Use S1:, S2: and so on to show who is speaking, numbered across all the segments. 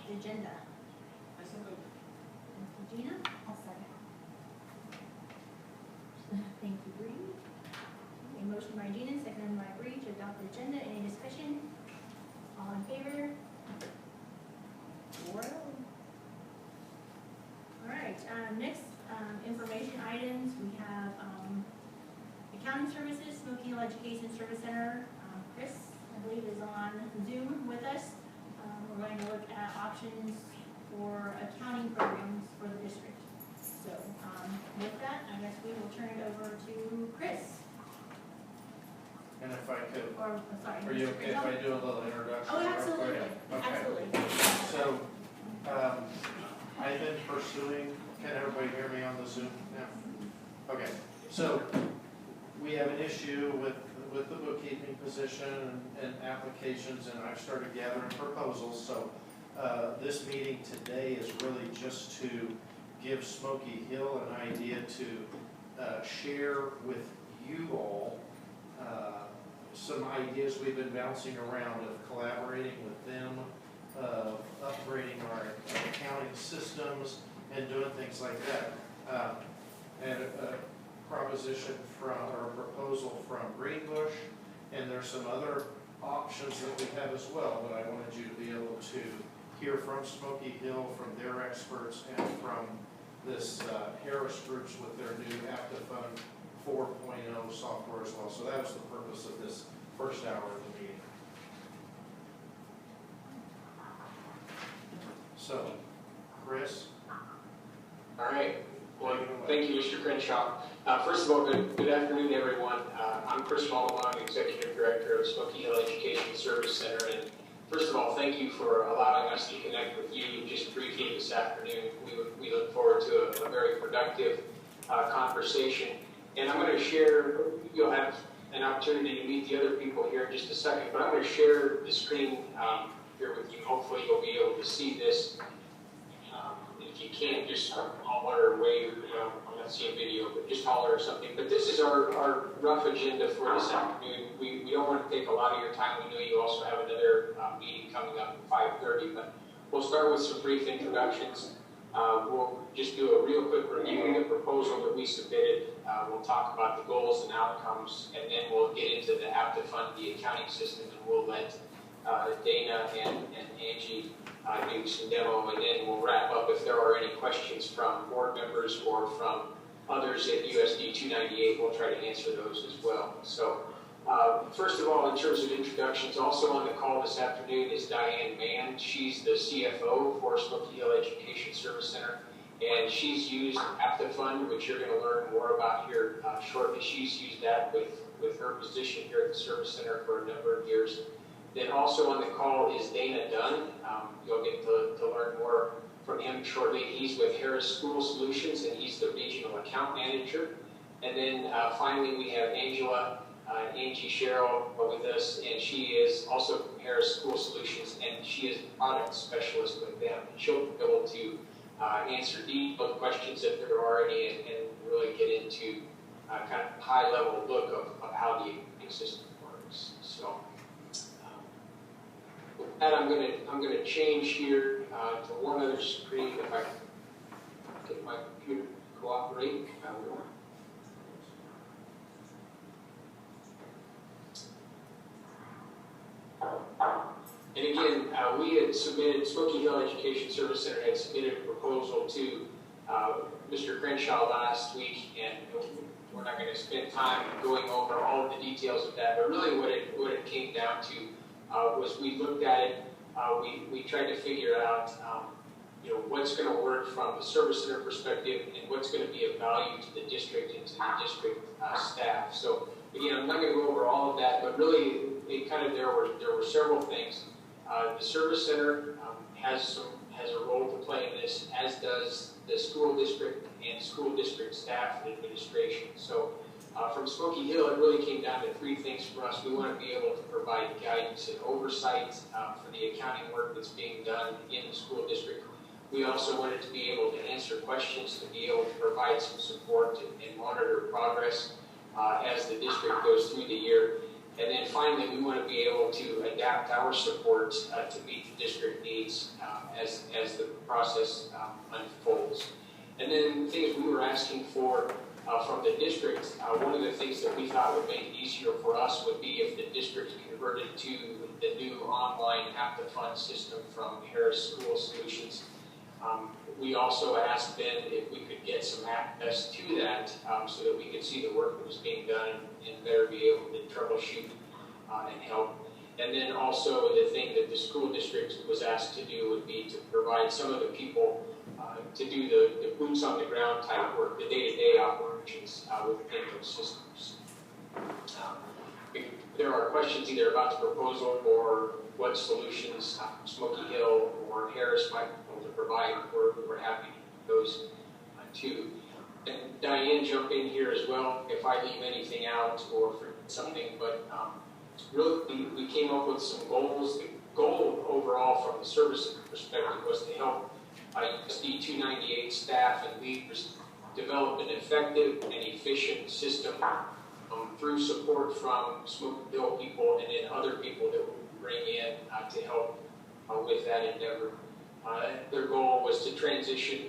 S1: adopt the agenda? Thank you, Gina.
S2: I'll second.
S1: Thank you, Bree. A motion by Gina, seconded by Bree to adopt the agenda. Any discussion? All in favor? 4-0. All right, next, information items. We have, accounting services, Smoky Hill Education Service Center. Chris, I believe, is on Zoom with us. We're going to look at options for accounting programs for the district. So, with that, I guess we will turn it over to Chris.
S3: And if I could,
S1: Or, sorry.
S3: are you okay if I do a little introduction?
S1: Oh,
S3: real
S1: absolutely,
S3: quick? Okay.
S1: absolutely.
S3: So, I've been pursuing, can everybody hear me on the Zoom now? Okay, so we have an issue with the bookkeeping position and applications, and I've started gathering proposals. So this meeting today is really just to give Smoky Hill an idea to share with you all some ideas we've been bouncing around of collaborating with them, of upgrading our accounting systems and doing things like that. And a proposition from, or a proposal from Greenbush, and there's some other options that we have as well, but I wanted you to be able to hear from Smoky Hill, from their experts, and from this Harris Groups with their new AptiFund 4.0 software as well. So that was the purpose of this first hour of the meeting. So, Chris?
S4: All right. Well, thank you, Mr. Crenshaw. First of all, good afternoon, everyone. I'm Chris Moddelmog, Executive Director of Smoky Hill Education Service Center. And first of all, thank you for allowing us to connect with you just briefly this afternoon. We look forward to a very productive conversation. And I'm going to share, you'll have an opportunity to meet the other people here in just a second, but I'm going to share the screen here with you. Hopefully you'll be able to see this. If you can't, just holler or wave. I'm not seeing video, but just holler or something. But this is our rough agenda for this afternoon. We don't want to take a lot of your time. We know you also have another meeting coming up at 5:30, but we'll start with some brief introductions. We'll just do a real quick review of the proposal that we submitted. We'll talk about the goals and outcomes, and then we'll get into the AptiFund, the accounting system, and we'll let Dana and Angie do some demo, and then we'll wrap up if there are any questions from board members or from others at USD 298. We'll try to answer those as well. So first of all, in terms of introductions, also on the call this afternoon is Diane Mann. She's the CFO for Smoky Hill Education Service Center, and she's used AptiFund, which you're going to learn more about here shortly. She's used that with her position here at the Service Center for a number of years. Then also on the call is Dana Dunn. You'll get to learn more from him shortly. He's with Harris School Solutions, and he's the regional account manager. And then finally we have Angie Sherrill with us, and she is also from Harris School Solutions, and she is a product specialist with them. She'll be able to answer detailed questions if there are any, and really get into kind of high-level look of how the system works. So. With that, I'm going to change here to one other screen if I can get my computer to cooperate. And again, we had submitted, Smoky Hill Education Service Center had submitted a proposal to Mr. Crenshaw last week, and we're not going to spend time going over all of the details of that, but really what it came down to was we looked at it, we tried to figure out what's going to work from a service center perspective and what's going to be of value to the district and to the district staff. So again, I'm not going to go over all of that, but really there were several things. The service center has a role to play in this, as does the school district and school district staff and administration. So from Smoky Hill, it really came down to three things for us. We want to be able to provide guidance and oversight for the accounting work that's being done in the school district. We also wanted to be able to answer questions, to be able to provide some support and monitor progress as the district goes through the year. And then finally, we want to be able to adapt our support to meet the district needs as the process unfolds. And then things we were asking for from the district, one of the things that we thought would make it easier for us would be if the district converted to the new online app-to-fund system from Harris School Solutions. We also asked then if we could get some access to that so that we could see the work that was being done and better be able to troubleshoot and help. And then also the thing that the school district was asked to do would be to provide some of the people to do the boots on the ground type work, the day-to-day operations within those systems. There are questions either about the proposal or what solutions Smoky Hill or Harris might be able to provide. We're happy to do those too. And Diane, jump in here as well if I leave anything out or forget something, but really we came up with some goals. The goal overall from the service perspective was to help SD 298 staff and leaders develop an effective and efficient system through support from Smoky Hill people and then other people that we bring in to help with that endeavor. Their goal was to transition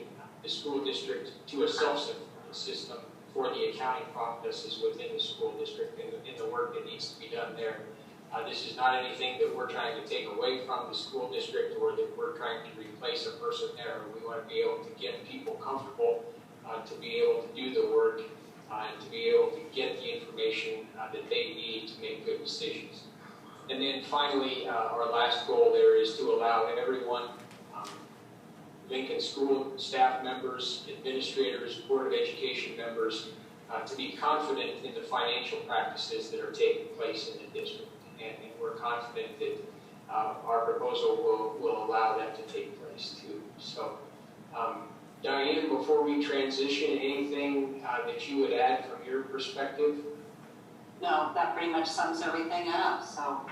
S4: the school district to a self-sufficient system for the accounting processes within the school district and in the work that needs to be done there. This is not anything that we're trying to take away from the school district or that we're trying to replace a person there. We want to be able to get people comfortable to be able to do the work and to be able to get the information that they need to make good decisions. And then finally, our last goal there is to allow everyone, Lincoln school staff members, administrators, Board of Education members, to be confident in the financial practices that are taking place in the district. And we're confident that our proposal will allow that to take place too. So, Diane, before we transition, anything that you would add from your perspective?
S2: No, that pretty much sums everything up, so.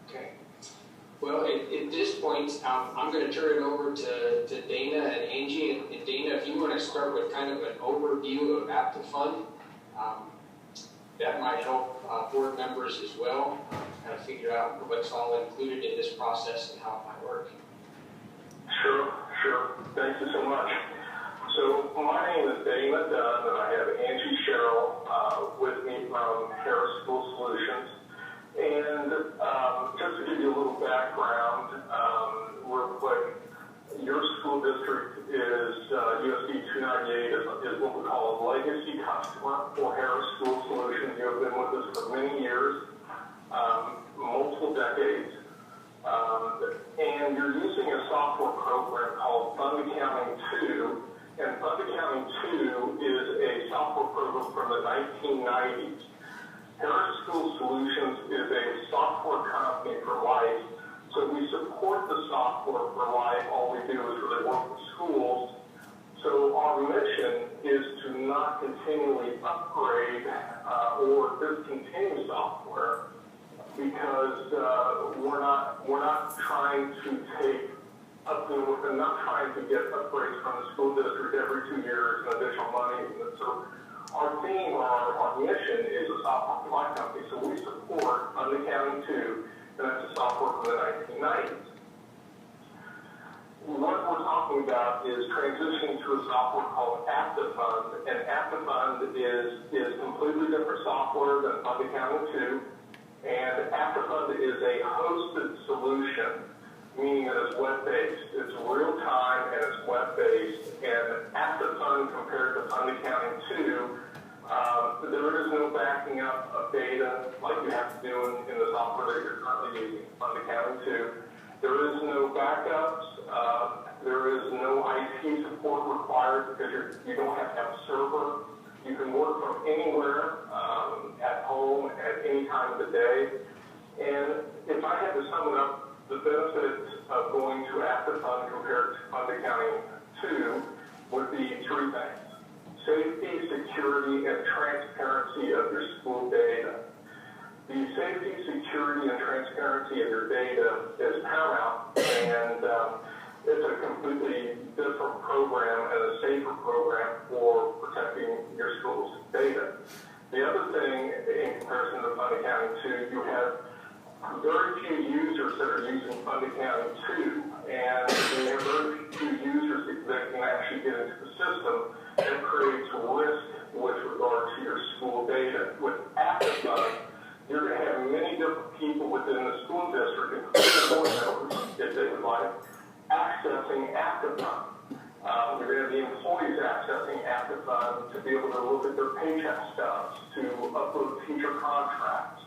S4: Okay. Well, at this point, I'm going to turn it over to Dana and Angie. And Dana, if you want to start with kind of an overview of App-to-Fund, that might help board members as well, kind of figure out what's all included in this process and how it might work.
S5: Sure. Thank you so much. So my name is Dana Dunn, and I have Angie Sherrill with me from Harris School Solutions. And just to give you a little background, real quick, your school district is USD 298 is what we call a legacy customer for Harris School Solutions. You have been with us for many years, multiple decades. And you're using a software program called Fund Accounting 2, and Fund Accounting 2 is a software program from the 1990s. Harris School Solutions is a software company for life, so we support the software for life. All we do is really work with schools. So our mission is to not continually upgrade or discontinue software, because we're not trying to take up to, we're not trying to get upgrades from the school district every 2 years and additional money. And so our theme, our mission is a software supply company. So we support Fund Accounting 2, and that's a software from the 1990s. What we're talking about is transitioning to a software called App-to-Fund, and App-to-Fund is completely different software than Fund Accounting 2. And App-to-Fund is a hosted solution, meaning that it's web-based. It's real-time and it's web-based. And App-to-Fund compared to Fund Accounting 2, there is no backing up of data like you have to do in the software that you're currently using, Fund Accounting 2. There is no backups. There is no IT support required because you don't have to have a server. You can work from anywhere, at home, at any time of the day. And if I had to sum it up, the benefits of going to App-to-Fund compared to Fund Accounting 2 would be three things: safety, security, and transparency of your school data. The safety, security, and transparency of your data is paramount, and it's a completely different program and a safer program for protecting your school's data. The other thing, in comparison to Fund Accounting 2, you have very few users that are using Fund Accounting 2, and you have very few users that can actually get into the system. That creates risk with regard to your school data. With ActiveFund, you're going to have many different people within the school district, including board members, if they would like, accessing ActiveFund. You're going to have the employees accessing ActiveFund to be able to look at their paycheck stubs, to upload future contracts,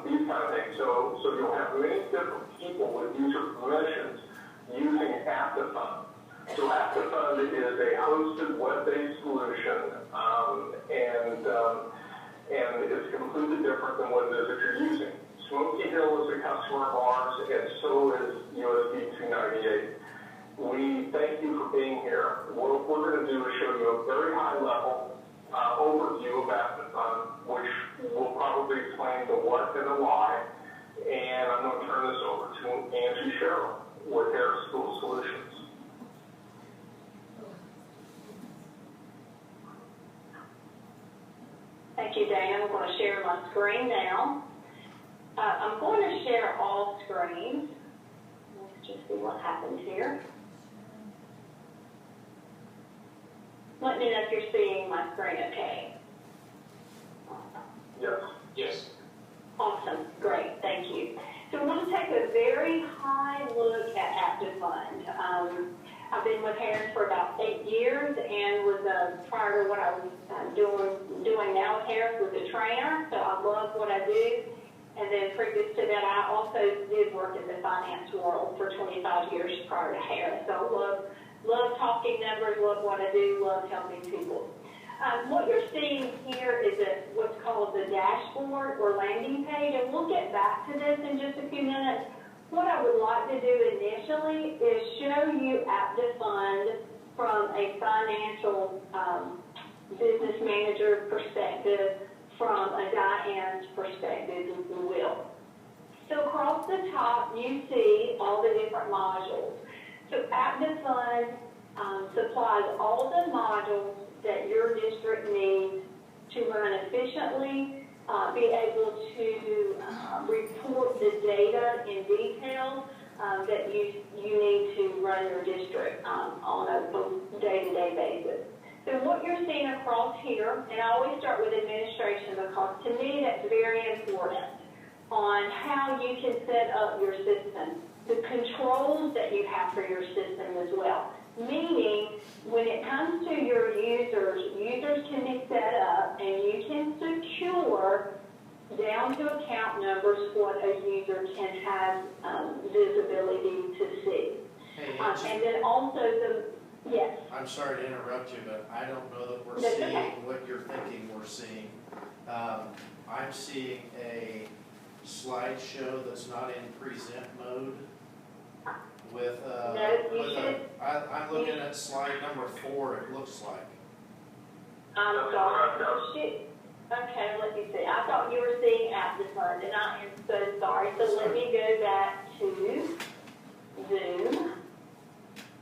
S5: these kind of things. So you'll have many different people with user permissions using ActiveFund. So ActiveFund is a hosted web-based solution, and it's completely different than what it is that you're using. Smoky Hill is a customer of ours, and so is USB 298. We thank you for being here. What we're going to do is show you a very high-level overview of ActiveFund, which will probably explain the what and the why. And I'm going to turn this over to Angie Sherrill with Harris School Solutions.
S6: Thank you, Dana. I'm going to share my screen now. I'm going to share all screens. Let's just see what happens here. Let me know if you're seeing my screen okay.
S5: Yes.
S4: Yes.
S6: Awesome. Great. Thank you. So I want to take a very high look at ActiveFund. I've been with Harris for about 8 years and was prior to what I was doing now with Harris was a trainer, so I love what I do. And then previous to that, I also did work in the finance world for 25 years prior to Harris. So I love talking numbers, love what I do, love helping people. What you're seeing here is what's called the dashboard or landing page, and we'll get back to this in just a few minutes. What I would like to do initially is show you ActiveFund from a financial business manager perspective, from a Diane's perspective, if you will. So across the top, you see all the different modules. So ActiveFund supplies all the modules that your district needs to run efficiently, be able to report the data in detail that you need to run your district on a day-to-day basis. So what you're seeing across here, and I always start with administration because to me that's very important on how you can set up your system, the controls that you have for your system as well. Meaning, when it comes to your users can be set up and you can secure down to account numbers what a user can have visibility to see.
S3: Hey, Angie,
S6: and then also yes.
S3: I'm sorry to interrupt you, but I don't know that we're
S6: That's
S3: seeing
S6: okay.
S3: what you're thinking we're seeing. I'm seeing a slideshow that's not in present mode with, I'm looking at slide number 4, it looks like.
S6: I'm sorry. Okay, let me see. I thought you were seeing ActiveFund, and I am so sorry. So let me go back to Zoom.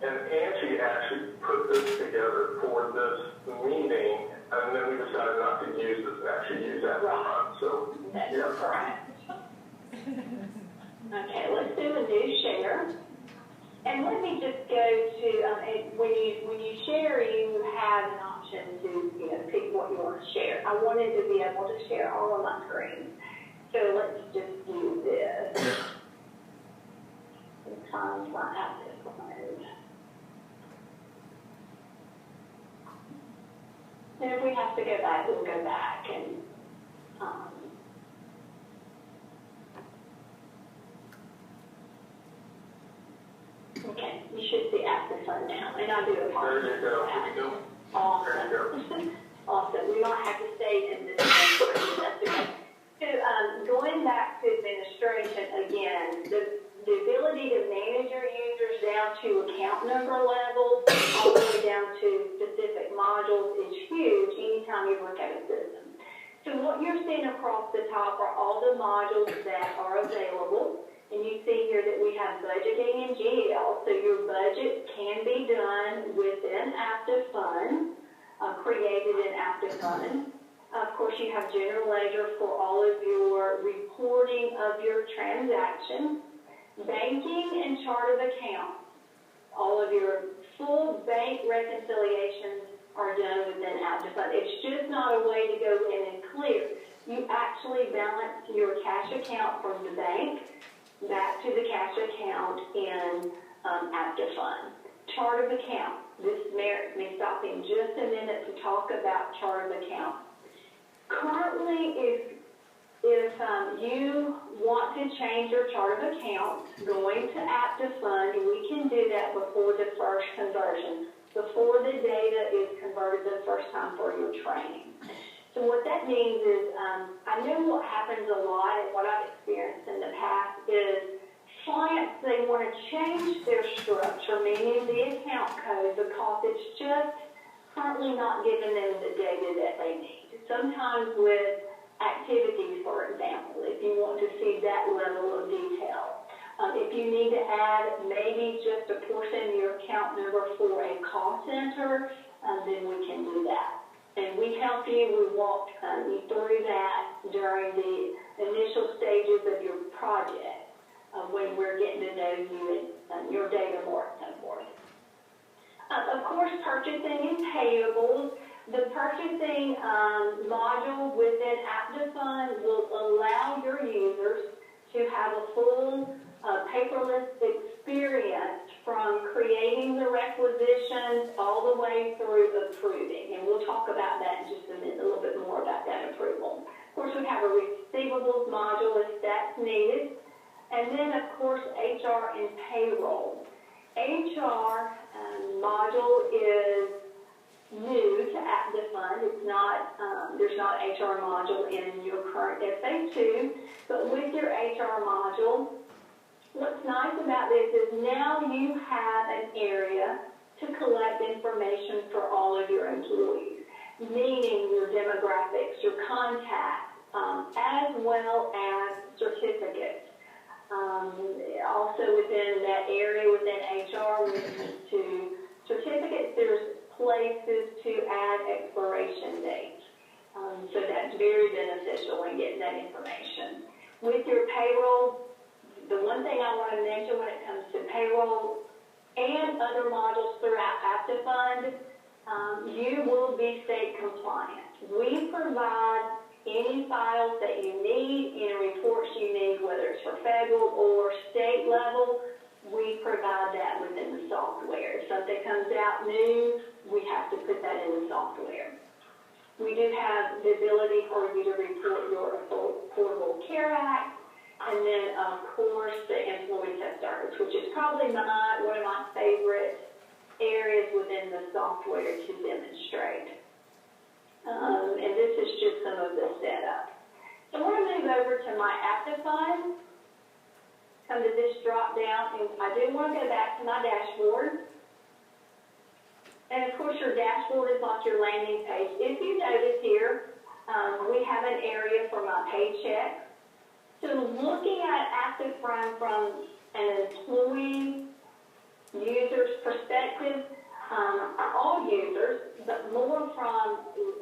S5: And Angie actually put this together for this meeting, and then we decided not to use this and actually use that front. So
S6: That's
S5: yeah.
S6: correct. Okay, let's do a new share. And let me just go to, when you share, you have an option to pick what you want to share. I wanted to be able to share all of my screens. So let's just do this. Sometimes my ActiveFund. And if we have to go back, we'll go back and okay, you should see ActiveFund now, and I do apologize.
S5: There you go. There you go.
S6: Awesome. Awesome. We might have to stay in this screen. That's okay. So going back to administration again, the ability to manage your users down to account number levels, all the way down to specific modules is huge anytime you look at a system. So what you're seeing across the top are all the modules that are available. And you see here that we have budgeting and GL, so your budget can be done within ActiveFund, created in ActiveFund. Of course, you have general ledger for all of your reporting of your transactions, banking and chart of account. All of your full bank reconciliations are done within AppDefund. It's just not a way to go in and clear. You actually balance your cash account from the bank back to the cash account in AppDefund. Chart of account. This merits me stopping just a minute to talk about chart of account. Currently, if you want to change your chart of account, going to AppDefund, we can do that before the first conversion, before the data is converted the first time for your training. So what that means is, I know what happens a lot and what I've experienced in the past is clients, they want to change their structure, meaning the account code, because it's just currently not giving them the data that they need. Sometimes with activities, for example, if you want to see that level of detail. If you need to add maybe just a portion of your account number for a call center, then we can do that. And we help you, we walk you through that during the initial stages of your project, when we're getting to know you and your data more and so forth. Of course, purchasing and payables. The purchasing module within AppDefund will allow your users to have a full paperless experience from creating the requisitions all the way through approving. And we'll talk about that in just a minute, a little bit more about that approval. Of course, we have a receivables module if that's needed. And then, of course, HR and payroll. HR module is new to AppDefund. It's not, there's not HR module in your current SA2, but with your HR module, what's nice about this is now you have an area to collect information for all of your employees, meaning your demographics, your contacts, as well as certificates. Also within that area, within HR, when it comes to certificates, there's places to add expiration dates. So that's very beneficial in getting that information. With your payroll, the one thing I want to mention when it comes to payroll and other modules throughout AppDefund, you will be state compliant. We provide any files that you need, any reports you need, whether it's for federal or state level, we provide that within the software. If something comes out new, we have to put that in the software. We do have the ability for you to report your Affordable Care Act, and then, of course, the employee test service, which is probably one of my favorite areas within the software to demonstrate. And this is just some of the setup. So I want to move over to my AppDefund. Come to this drop down, and I do want to go back to my dashboard. And of course, your dashboard is like your landing page. If you notice here, we have an area for my paycheck. So looking at AppDefund from an employee user's perspective, all users, but more from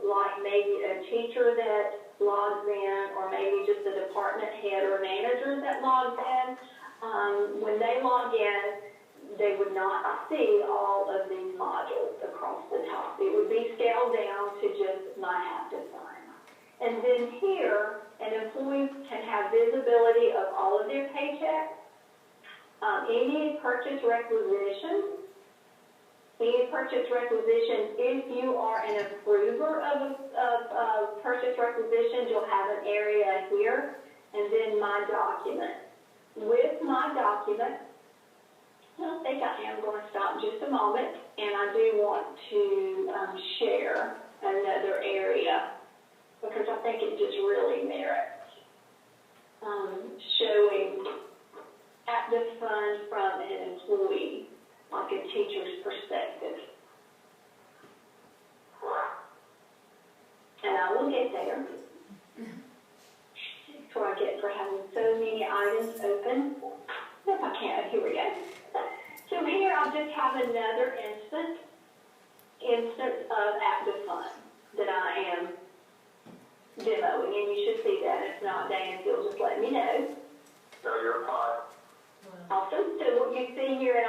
S6: like maybe a teacher that logs in, or maybe just a department head or manager that logs in. When they log in, they would not see all of these modules across the top. It would be scaled down to just my AppDefund. And then here, an employee can have visibility of all of their paychecks, any purchase requisitions. Any purchase requisitions, if you are an approver of purchase requisitions, you'll have an area here, and then my document. With my document, I think I am going to stop just a moment, and I do want to share another area, because I think it just really merits showing AppDefund from an employee, like a teacher's perspective. And I will get there. Before I get for having so many items open. If I can't, here we go. So here I'll just have another instance of AppDefund that I am demoing, and you should see that. If not, Dan, if you'll just let me know.
S5: No, you're fine.
S6: Awesome. So what you see here, and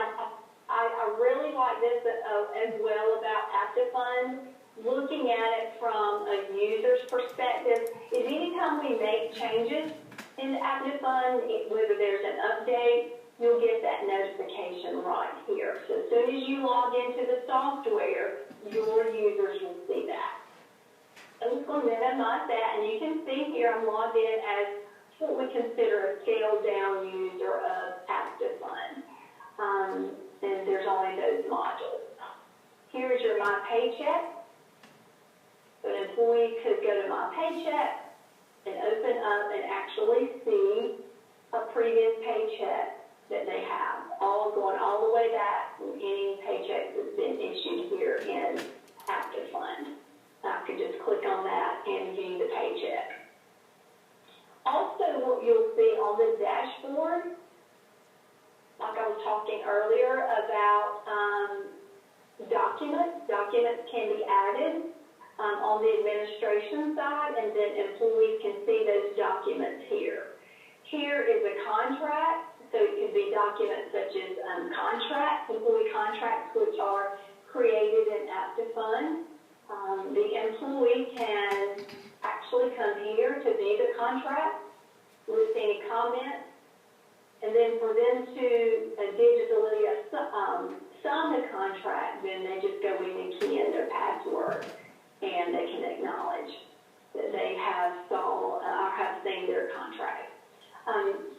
S6: I really like this as well about ActiveFund, looking at it from a user's perspective, is anytime we make changes in ActiveFund, whether there's an update, you'll get that notification right here. So as soon as you log into the software, your users will see that. I'm just going to minimize that, and you can see here I'm logged in as what we consider a scaled-down user of ActiveFund. And there's only those modules. Here's your My Paycheck. An employee could go to My Paycheck and open up and actually see a previous paycheck that they have, going all the way back from any paycheck that's been issued here in ActiveFund. I could just click on that and view the paycheck. Also, what you'll see on the dashboard, like I was talking earlier about documents. Documents can be added on the administration side, and then employees can see those documents here. Here is a contract, so it could be documents such as contracts, employee contracts, which are created in ActiveFund. The employee can actually come here to view the contract, list any comments, and then for them to digitally sign the contract, then they just go in and key in their password, and they can acknowledge that they have seen their contract.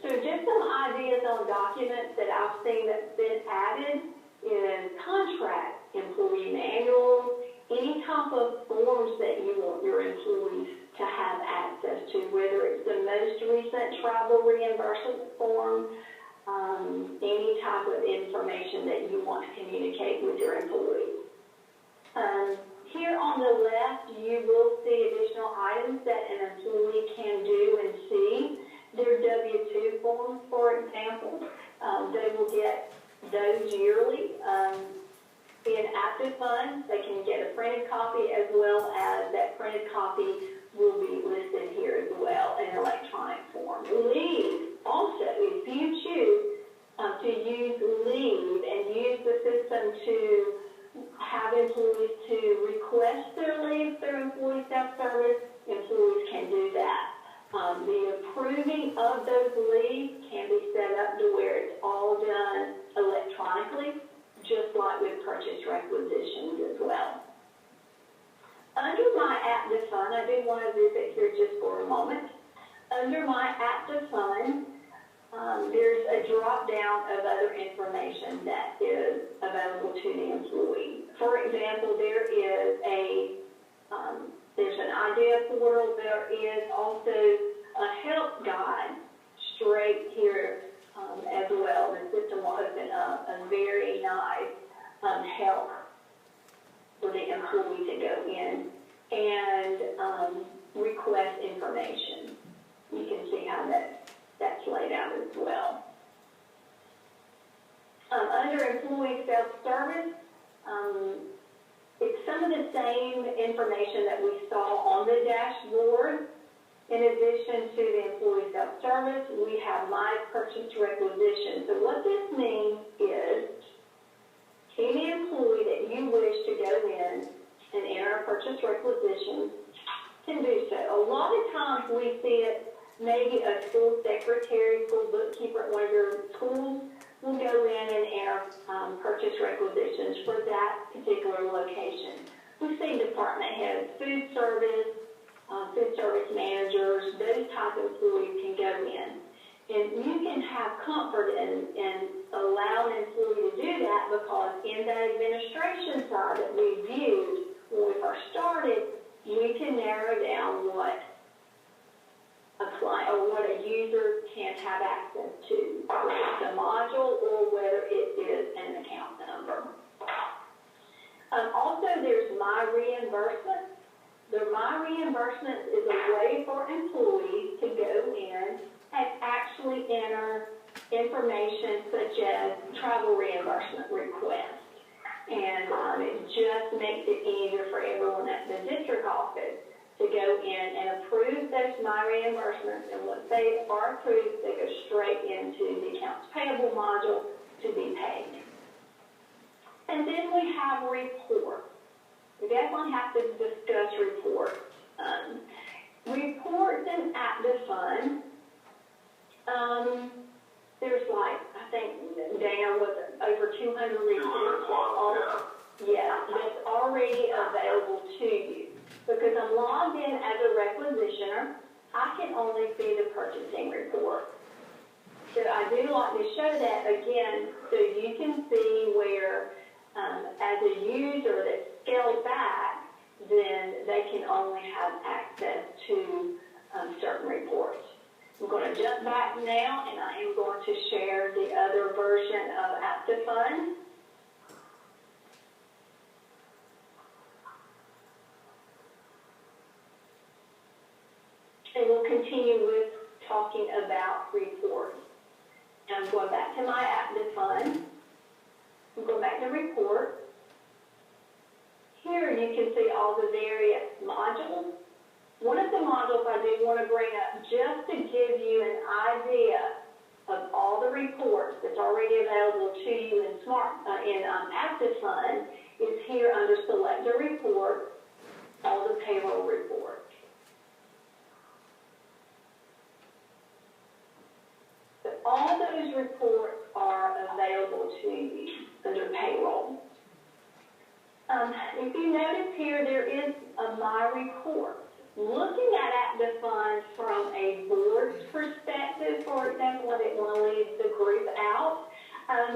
S6: So just some ideas on documents that I've seen that's been added is contract, employee manuals, any type of forms that you want your employees to have access to, whether it's the most recent travel reimbursement form, any type of information that you want to communicate with your employees. Here on the left, you will see additional items that an employee can do and see. Their W-2 forms, for example, they will get those yearly. In ActiveFund, they can get a printed copy, as well as that printed copy will be listed here as well in electronic form. Leave, also, if you choose to use Leave and use the system to have employees to request their leave through employee self-service, employees can do that. The approving of those leaves can be set up to where it's all done electronically, just like with purchase requisitions as well. Under My ActiveFund, I do want to visit here just for a moment. Under My ActiveFund, there's a drop down of other information that is available to the employee. For example, there's an idea portal. There is also a help guide straight here as well. The system will open up a very nice help for the employee to go in and request information. You can see how that's laid out as well. Under employee self-service, it's some of the same information that we saw on the dashboard. In addition to the employee self-service, we have My Purchase Requisition. So what this means is any employee that you wish to go in and enter a purchase requisition can do so. A lot of times we see it, maybe a school secretary, school bookkeeper at one of your schools will go in and enter purchase requisitions for that particular location. We've seen department heads, food service managers, those type of employees can go in. And you can have comfort in allowing an employee to do that, because in that administration side that we viewed when we first started, we can narrow down what a client or what a user can have access to, whether it's a module or whether it is an account number. Also, there's My Reimbursement. The My Reimbursement is a way for employees to go in and actually enter information such as travel reimbursement requests. And it just makes it easier for everyone at the district office to go in and approve those my reimbursements, and once they are approved, they go straight into the accounts payable module to be paid. And then we have reports. We definitely have to discuss reports. Reports in active fund. There's like, I think Dan was over 200 reports. Yeah, that's already available to you. Because I'm logged in as a requisitioner, I can only see the purchasing report. So I do like to show that again so you can see where as a user that's scaled back, then they can only have access to certain reports. I'm going to jump back now, and I am going to share the other version of Active Fund. And we'll continue with talking about reports. And I'm going back to my Active Fund. I'm going back to reports. Here you can see all the various modules. One of the modules I do want to bring up just to give you an idea of all the reports that's already available to you in Active Fund is here under Select a Report, all the payroll reports. But all those reports are available to you under payroll. If you notice here, there is a My Reports. Looking at Active Fund from a board's perspective, for example, I didn't want to leave the group out,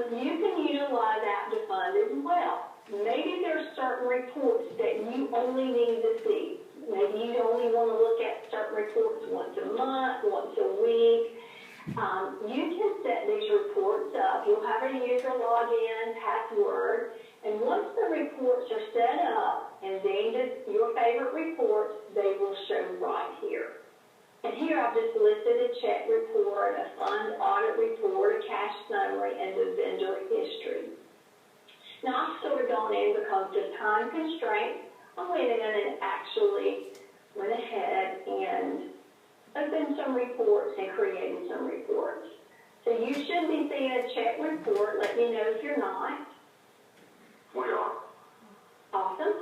S6: you can utilize Active Fund as well. Maybe there are certain reports that you only need to see. Maybe you only want to look at certain reports once a month, once a week. You can set these reports up. You'll have a user login, password, and once the reports are set up and deemed as your favorite reports, they will show right here. And here I've just listed a check report, a fund audit report, a cash summary, and the vendor history. Now I've sort of gone in because of time constraints. I went in and actually went ahead and opened some reports and created some reports. So you should be seeing a check report. Let me know if you're not.
S5: We are.
S6: Awesome.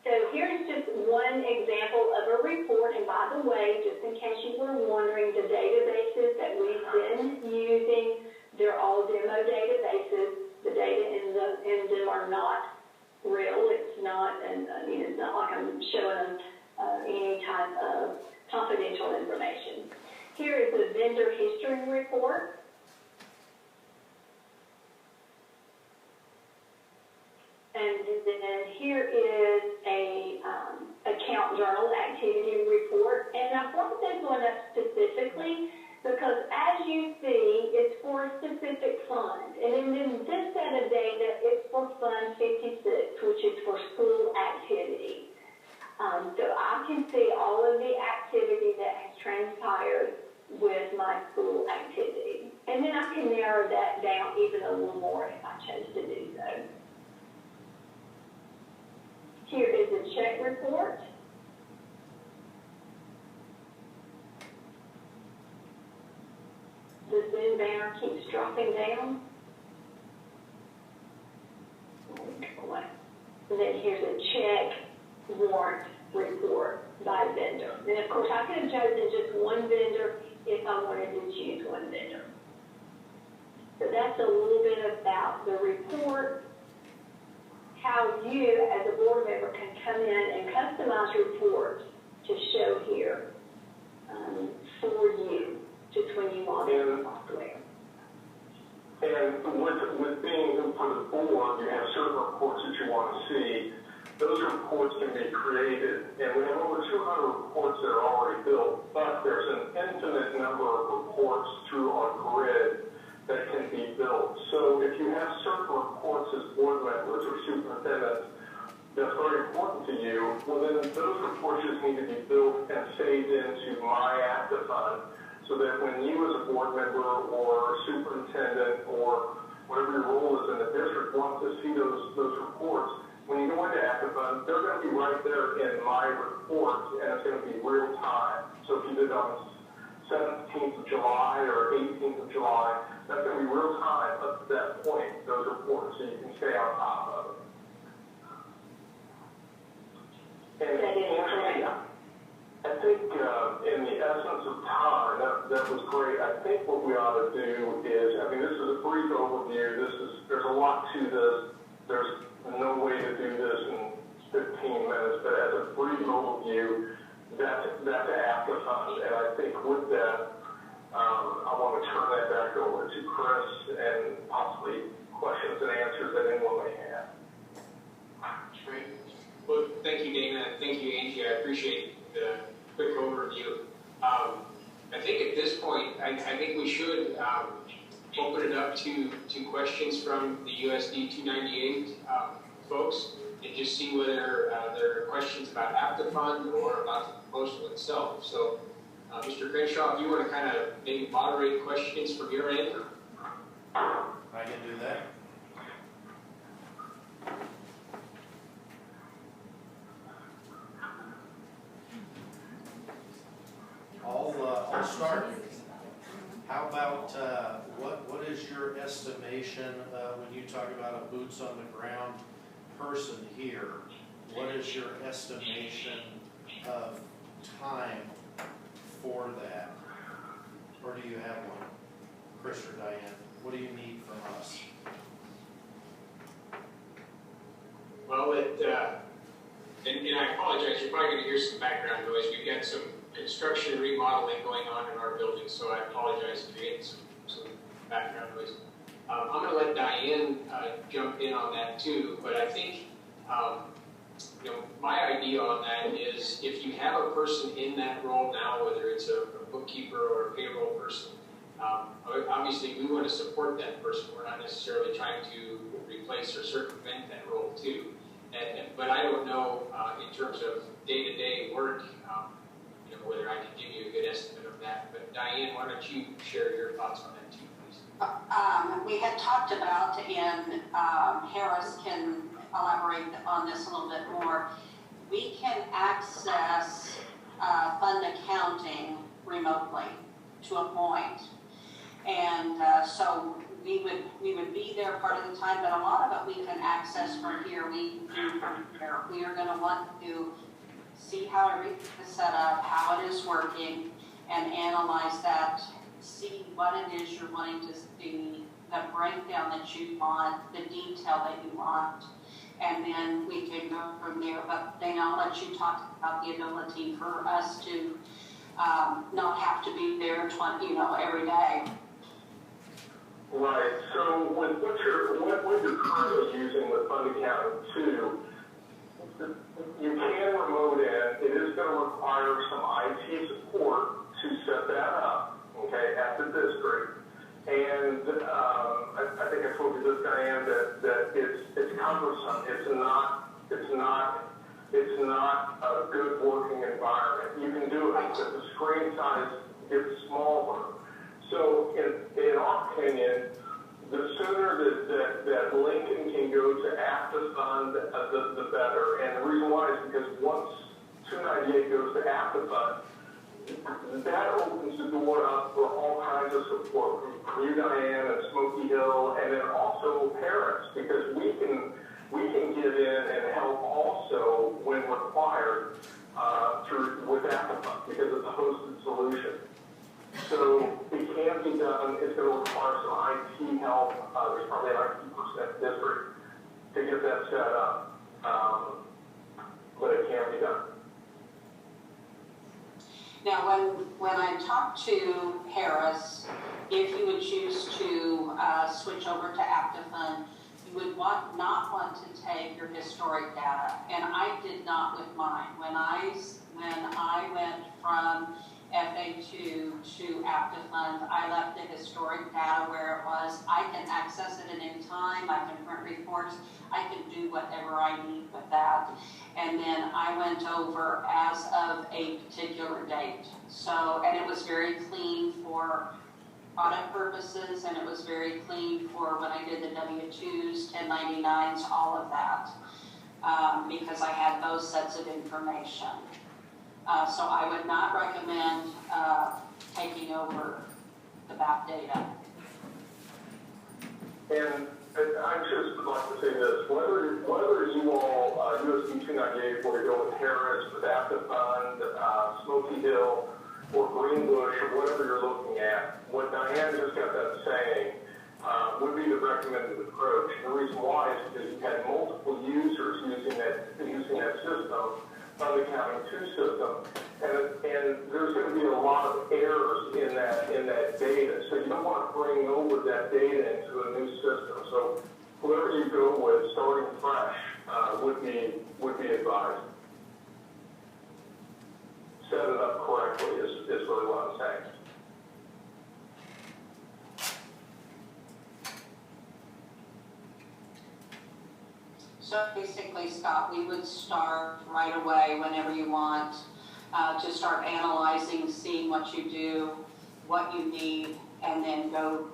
S6: So here's just one example of a report. And by the way, just in case you were wondering, the databases that we've been using, they're all demo databases. The data in them are not real. It's not, and it's not like I'm showing any type of confidential information. Here is the vendor history report. And then here is a account journal activity report. And I brought this one up specifically because, as you see, it's for a specific fund. And in this set of data, it's for Fund 56, which is for school activity. So I can see all of the activity that has transpired with my school activity. And then I can narrow that down even a little more if I chose to do so. Here is a check report. The Zoom banner keeps dropping down. And then here's a check warrant report by vendor. And of course, I could have chosen just one vendor if I wanted to choose one vendor. So that's a little bit about the report, how you, as a board member, can come in and customize reports to show here for you, just when you log in the software.
S5: And with being for the board, you have certain reports that you want to see. Those reports can be created, and we have over 200 reports that are already built, but there's an infinite number of reports through our grid that can be built. So if you have certain reports as board members or superintendents that's very important to you, well then those reports just need to be built and saved into My Active Fund, so that when you as a board member or superintendent or whatever your role is in the district want to see those reports, when you go into Active Fund, they're going to be right there in my report, and it's going to be real time. So if you did on 17th of July or 18th of July, that's going to be real time up to that point, those reports, so you can stay on top of it. And I think in the essence of time, that was great. I think what we ought to do is, I mean, this is a brief overview. There's a lot to this. There's no way to do this in 15 minutes, but as a brief overview, that's after fund. And I think with that, I want to turn that back over to Chris and possibly questions and answers that anyone may have.
S4: Great. Well, thank you, Dana, and thank you, Angie. I appreciate the quick overview. I think at this point, I think we should open it up to questions from the USD 298 folks, and just see whether there are questions about AptiFund or about the proposal itself. So, Mr. Crenshaw, if you want to kind of maybe moderate questions from your end.
S3: I can do that. I'll start. How about what is your estimation when you talk about a boots on the ground person here? What is your estimation of time for that? Or do you have one? Chris or Diane, what do you need from us?
S4: Well, and I apologize, you're probably going to hear some background noise. We've got some construction and remodeling going on in our building, so I apologize if you get some background noise. I'm going to let Diane jump in on that too, but I think my idea on that is if you have a person in that role now, whether it's a bookkeeper or a payroll person, obviously we want to support that person. We're not necessarily trying to replace or circumvent that role too. But I don't know in terms of day-to-day work, whether I can give you a good estimate of that. But Diane, why don't you share your thoughts on that too, please?
S2: We had talked about, and Harris can elaborate on this a little bit more, we can access fund accounting remotely to a point. And so we would be there part of the time, but a lot of it we can access from here. We can do from here. We are going to want to see how everything is set up, how it is working, and analyze that, see what it is you're wanting to see, the breakdown that you want, the detail that you want, and then we can go from there. But then I'll let you talk about the ability for us to not have to be there every day.
S5: Right. So with what you're currently using with fund accounting 2, you can remote in. It is going to require some IT support to set that up, okay, at the district. And I think I told you this, Diane, that it's cumbersome. It's not a good working environment. You can do it, but the screen size gets smaller. So in our opinion, the sooner that Lincoln can go to AptiFund, the better. And the reason why is because once 298 goes to AptiFund, that opens the door up for all kinds of support from you, Diane, and Smoky Hill, and then also parents, because we can get in and help also when required with AptiFund because it's a hosted solution. So it can be done. It's going to require some IT help. There's probably an IT% district to get that set up, but it can be done.
S2: Now, when I talked to Harris, if you would choose to switch over to AptiFund, you would not want to take your historic data, and I did not with mine. When I went from FA2 to AptiFund, I left the historic data where it was. I can access it at any time. I can print reports. I can do whatever I need with that. And then I went over as of a particular date. So, and it was very clean for audit purposes, and it was very clean for when I did the W-2s, 1099s, all of that. because I had those sets of information. So I would not recommend taking over the BAP data.
S5: And I just would like to say this, whether you all, USB 298, whether you go with Harris, with Active Fund, Smoky Hill, or Greenbush, or whatever you're looking at, what Diane just got done saying would be the recommended approach. And the reason why is because you've had multiple users using that system, Fund Accounting 2 system, and there's going to be a lot of errors in that data. So you don't want to bring over that data into a new system. So whoever you go with, starting fresh, would be advised. Set it up correctly is really what I'm saying.
S2: So basically, Scott, we would start right away whenever you want to start analyzing, seeing what you do, what you need, and then go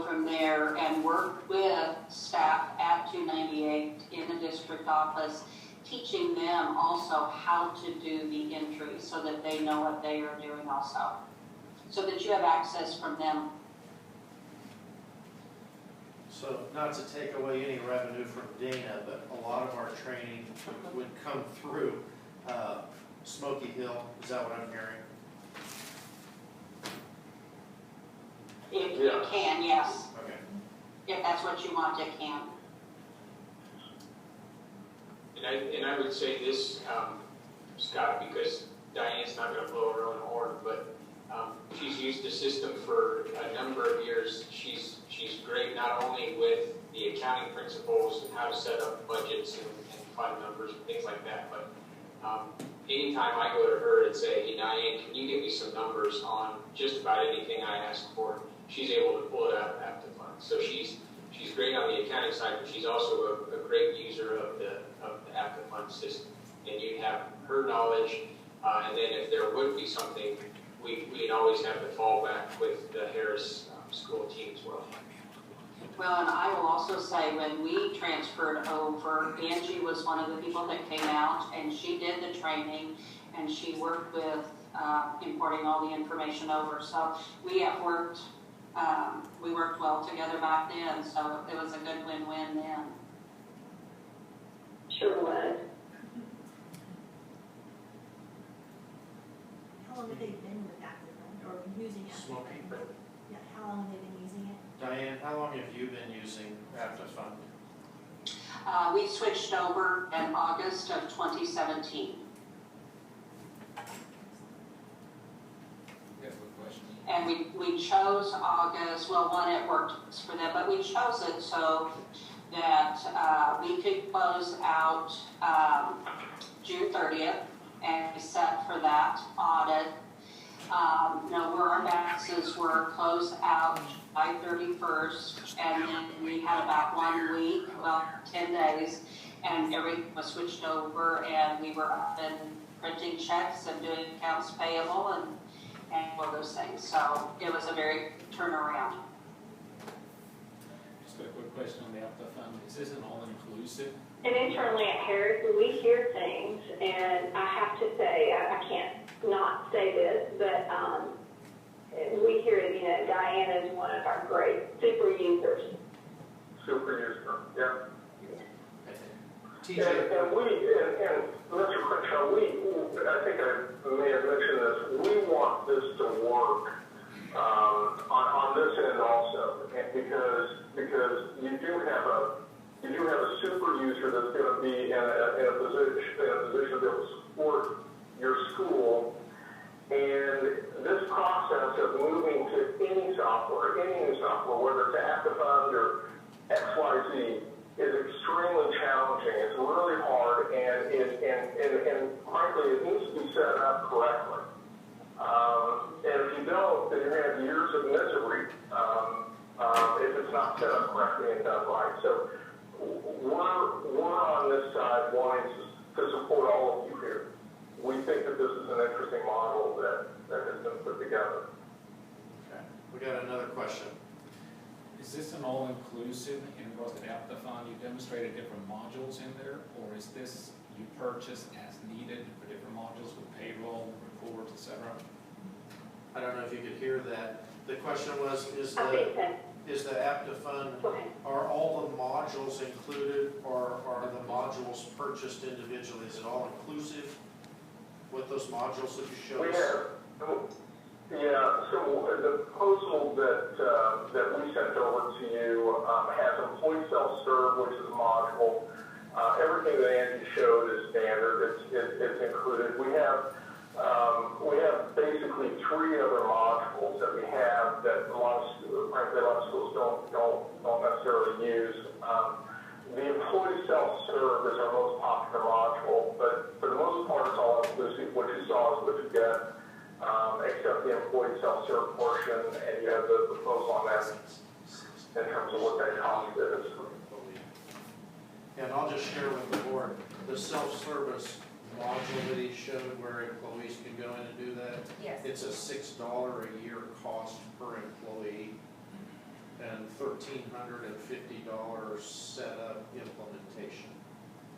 S2: from there and work with staff at 298 in the district office, teaching them also how to do the entry so that they know what they are doing also, so that you have access from them.
S3: So not to take away any revenue from Dana, but a lot of our training would come through Smoky Hill. Is that what I'm hearing?
S2: It can, yes.
S3: Okay.
S2: If that's what you want, it can.
S4: And I would say this, Scott, because Diane's not going to blow her own horn, but she's used the system for a number of years. She's great not only with the accounting principles and how to set up budgets and fund numbers and things like that, but anytime I go to her and say, hey, Diane, can you give me some numbers on just about anything I ask for, she's able to pull it out of Active Fund. So she's great on the accounting side, but she's also a great user of the Active Fund system. And you have her knowledge, and then if there would be something, we'd always have to fall back with the Harris school team as well.
S2: Well, and I will also say when we transferred over, Angie was one of the people that came out, and she did the training, and she worked with importing all the information over. So we worked well together back then, so it was a good win-win then.
S6: Sure was.
S1: How long have they been with Active Fund or using Active Fund?
S3: Smoky.
S1: Yeah, how long have they been using it?
S3: Diane, how long have you been using Active Fund?
S2: We switched over in August of 2017. And we chose August, well, one, it worked for them, but we chose it so that we could close out June 30th, and we set for that audit. Where our balances were closed out July 31st, and then we had about 1 week, well, 10 days, and everything was switched over, and we were up and printing checks and doing accounts payable and all those things. So it was a very turnaround.
S7: Just a quick question on the Active Fund. Is this an all-inclusive?
S6: And internally at Harris, we hear things, and I have to say, I can't not say this, but we hear it, Diana is one of our great super users.
S5: Super user, yeah.
S3: TJ.
S5: And Mr. Crenshaw, I think I may have mentioned this, we want this to work on this end also, because you do have a super user that's going to be in a position that will support your school, and this process of moving to any new software, whether it's Active Fund or XYZ, is extremely challenging. It's really hard, and frankly, it needs to be set up correctly. And if you don't, then you're going to have years of misery if it's not set up correctly and done right. So we're on this side wanting to support all of you here. We think that this is an interesting model that has been put together.
S3: Okay. We got another question.
S7: Is this an all-inclusive in regards to the Apta fund? You demonstrated different modules in there, or is this you purchase as needed for different modules with payroll, reports, et cetera?
S3: I don't know if you could hear that. The question was, is
S6: I think that,
S3: the Apta fund,
S6: go ahead.
S3: are all the modules included, or are the modules purchased individually? Is it all inclusive with those modules that you showed us?
S5: Yeah, so the proposal that we sent over to you has employee self-serve, which is a module. Everything that Andy showed is standard. It's included. We have basically 3 other modules that we have that frankly a lot of schools don't necessarily use. The employee self-serve is our most popular module, but for the most part it's all inclusive. What you saw is what you get, except the employee self-serve portion, and you have the proposal on that in terms of what that cost is.
S3: And I'll just share with the board, the self-service module that he showed where employees can go in and do that.
S1: Yes.
S3: It's a $6 a year cost per employee and $1,350 setup implementation,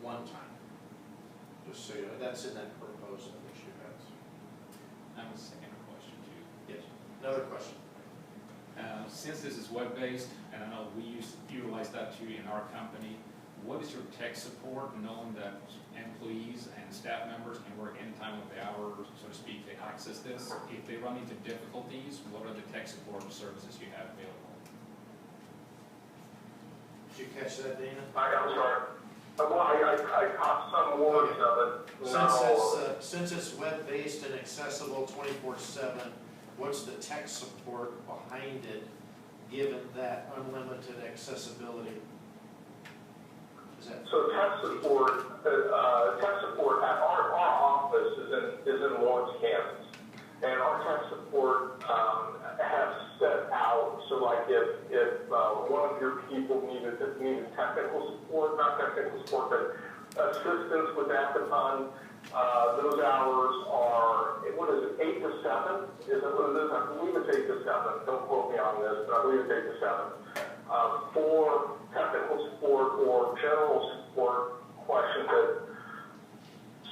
S3: one time. Just so you know, that's in that proposal that you have.
S7: I have a second question too.
S3: Yes. Another question.
S7: Since this is web-based, and I know we utilize that too in our company, what is your tech support, knowing that employees and staff members can work anytime of the hour, so to speak, to access this? If they run into difficulties, what are the tech support services you have available?
S3: Did you catch that, Dana?
S5: I'm sorry. Well, I caught some words of it.
S3: Since it's web-based and accessible 24/7, what's the tech support behind it, given that unlimited accessibility?
S5: So tech support at our office is in Lawrence, Kansas, and our tech support has set out. So like if one of your people needed technical support, not technical support, but assistance with Aptathon, those hours are, what is it, 8 to 7? Is it what it is? I believe it's 8 to 7. Don't quote me on this, but I believe it's 8 to 7. For technical support or general support questions that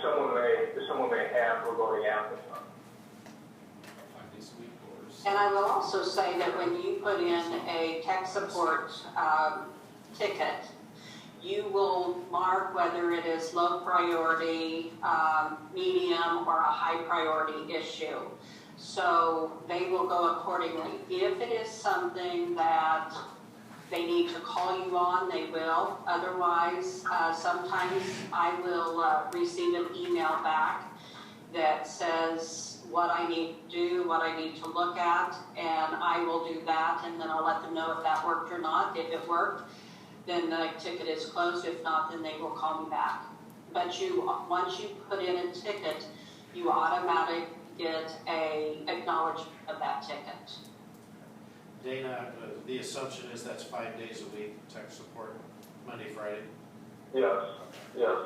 S5: someone may have regarding Aptathon.
S7: 5 days a week or
S2: And I will also say that when you put in a tech support ticket, you will mark whether it is low priority, medium, or a high priority issue. So they will go accordingly. If it is something that they need to call you on, they will. Otherwise, sometimes I will receive an email back that says what I need to do, what I need to look at, and I will do that, and then I'll let them know if that worked or not. If it worked, then the ticket is closed. If not, then they will call me back. But once you put in a ticket, you automatically get a acknowledgement of that ticket.
S3: Dana, the assumption is that's 5 days a week, tech support, Monday, Friday?
S5: Yes, yes.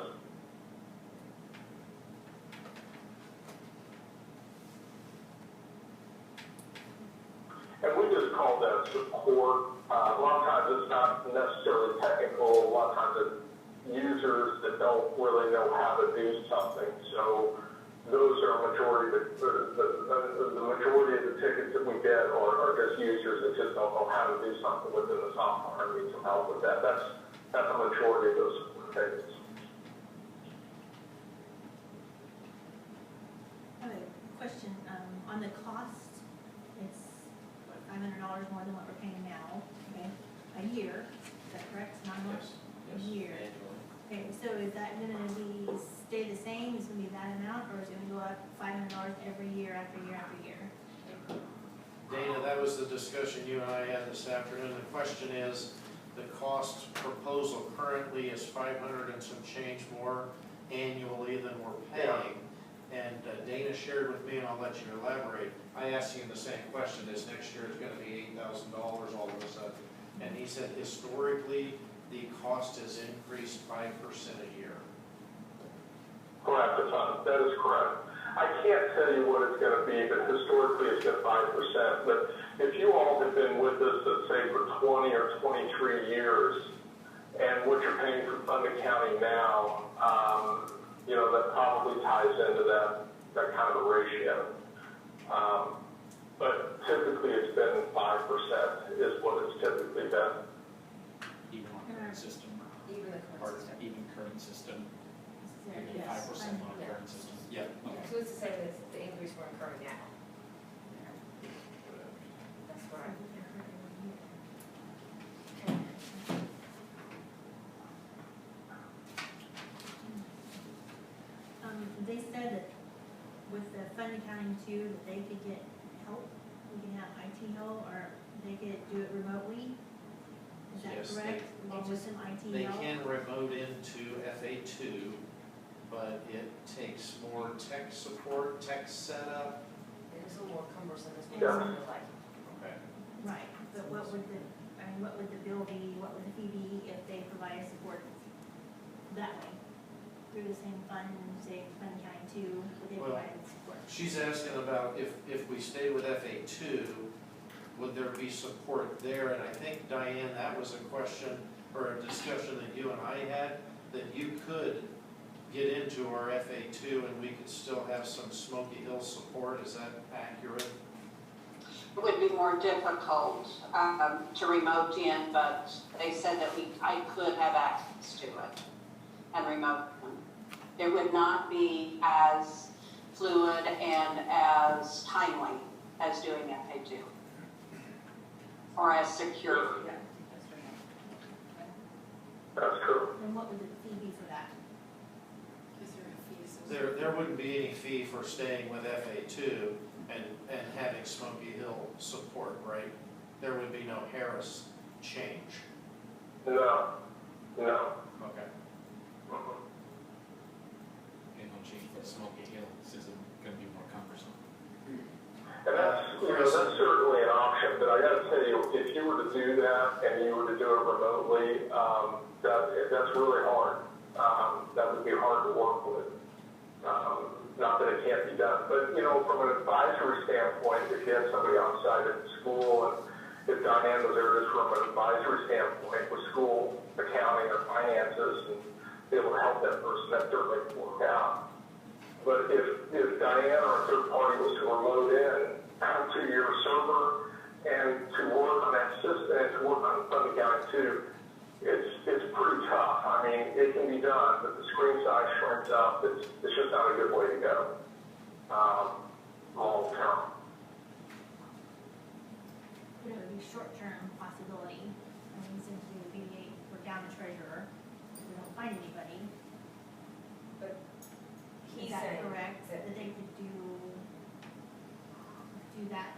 S5: And we just call that support. A lot of times it's not necessarily technical. A lot of times it's users that don't really know how to do something. So those are the majority of the tickets that we get are just users that just don't know how to do something within the software and need some help with that. That's a majority of those tickets.
S1: I have a question, on the cost, it's what, $500 more than what we're paying now, okay, a year, is that correct? 9 months? A year. Okay, so is that gonna stay the same, is it gonna be that amount, or is it gonna go up $500 every year after year after year?
S3: Dana, that was the discussion you and I had this afternoon. The question is, the cost proposal currently is 500 and some change more annually than we're paying. And Dana shared with me, and I'll let you elaborate, I asked him the same question, this next year is gonna be $8,000 all of a sudden. And he said historically, the cost has increased 5% a year.
S5: Correct, that is correct. I can't tell you what it's going to be, but historically it's been 5%. But if you all have been with us, let's say, for 20 or 23 years, and what you're paying for fund accounting now, you know, that probably ties into that kind of a ratio. But typically it's been 5% is what it's typically been.
S7: Even on current system,
S8: Even the
S7: or
S8: current system.
S7: even current system,
S1: Yes.
S7: 5% on current system. Yeah.
S8: Yeah,
S7: Okay.
S8: so it's the same as the increase we're incurring now. That's right.
S1: They said that with the fund accounting too, that they could get help, we can have IT help, or they could do it remotely. Is that
S3: Yes,
S1: correct? Along with some IT
S3: They
S1: help?
S3: can remote into FA2, but it takes more tech support, tech setup.
S8: It is a little more cumbersome, is what it
S5: Yeah.
S8: sounded like.
S3: Okay.
S1: Right, but what would the bill be, what would the fee be if they provided support that way? Through the same fund, say, fund accounting too, would they
S3: Well,
S1: provide support?
S3: She's asking about if we stay with FA2, would there be support there? And I think, Diane, that was a question or a discussion that you and I had, that you could get into our FA2 and we could still have some Smoky Hill support. Is that accurate?
S2: It would be more difficult to remote in, but they said that I could have access to it and remote them. It would not be as fluid and as timely as doing FA2 or as secure.
S8: Yeah.
S5: That's true.
S1: And what would the fee be for that?
S8: Is there a fee?
S3: There wouldn't be any fee for staying with FA2 and having Smoky Hill support, right? There would be no Harris change.
S5: No.
S3: Okay.
S7: And no change for Smoky Hill, since it's going to be more cumbersome.
S5: And that's certainly an option, but I gotta tell you, if you were to do that and you were to do it remotely, that's really hard. That would be hard to work with. Not that it can't be done, but you know, from an advisory standpoint, if you had somebody on site at the school, and if Diane was there just from an advisory standpoint with school accounting or finances, and be able to help that person, that certainly would work out. But if Diane or a third party was to remote in to your server and to work on that system and to work on fund accounting too, it's pretty tough. I mean, it can be done, but the screen size shrinks up. It's just not a good way to go long term.
S1: It would be short-term possibility. I mean, since we would be, we're down the treasurer, if we don't find anybody.
S8: But
S1: Is
S8: he's
S1: that
S8: saying
S1: correct,
S8: that
S1: that they could do that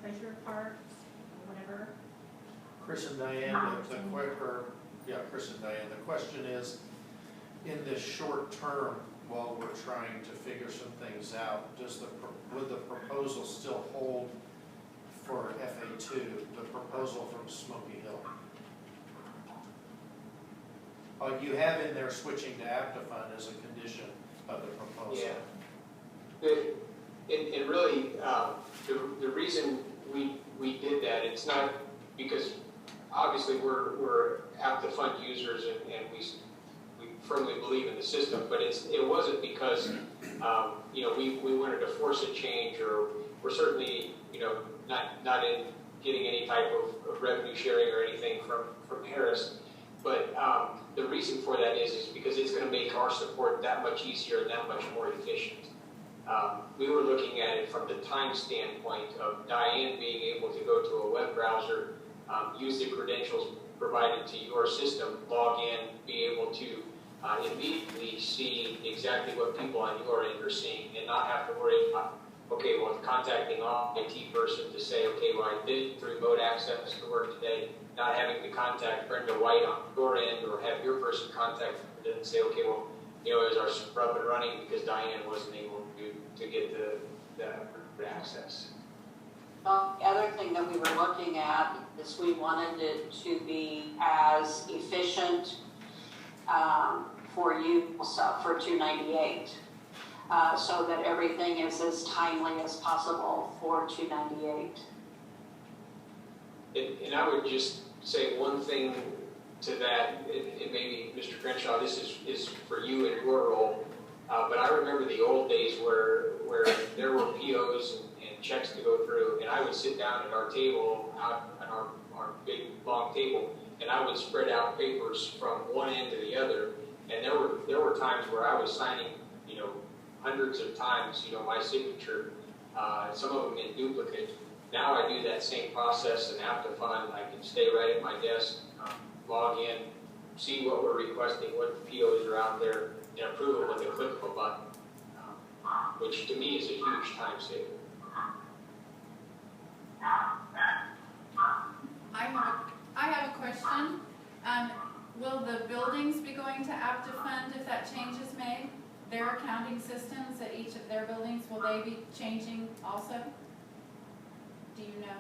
S1: treasurer part, or whatever?
S3: Chris and Diane, Chris and Diane, the question is, in this short term, while we're trying to figure some things out, would the proposal still hold for FA2, the proposal from Smoky Hill? You have in there switching to AptiFund as a condition of the proposal.
S4: Yeah. And really, the reason we did that, it's not because obviously we're AptiFund users and we firmly believe in the system, but it wasn't because you know, we wanted to force a change, or we're certainly, you know, not in getting any type of revenue sharing or anything from Harris. But the reason for that is because it's going to make our support that much easier and that much more efficient. We were looking at it from the time standpoint of Diane being able to go to a web browser, use the credentials provided to your system, log in, be able to immediately see exactly what people on your end are seeing, and not have to worry about, okay, well, contacting an IT person to say, okay, well, I did remote access to work today, not having to contact Brenda White on your end, or have your person contact them and say, okay, well, you know, is our server up and running because Diane wasn't able to get the access.
S2: The other thing that we were looking at is we wanted it to be as efficient for you, also for 298. so that everything is as timely as possible for 298.
S4: And I would just say one thing to that, and maybe Mr. Crenshaw, this is for you and your role, but I remember the old days where there were POs and checks to go through, and I would sit down at our table, out at our big long table, and I would spread out papers from one end to the other, and there were times where I was signing, hundreds of times, my signature, some of them in duplicate. Now I do that same process in Aptifund. I can stay right at my desk, log in, see what we're requesting, what the POs are out there, and approve it with a click of a button, which to me is a huge time saver.
S9: I have a question. Will the buildings be going to Aptifund if that change is made? Their accounting systems at each of their buildings, will they be changing also? Do you know?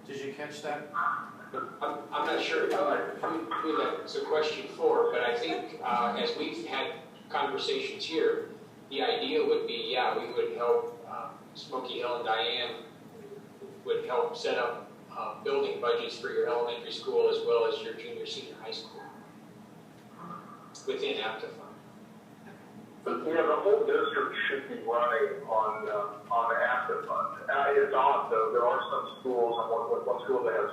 S3: Did you catch that?
S4: I'm not sure who that's a question for, but I think as we've had conversations here, the idea would be, we would help Smoky Hill and Diane would help set up building budgets for your elementary school as well as your junior, senior high school within Aptifund.
S5: But, the whole district should be running on Aptifund. It's odd though, there are some schools, one school that has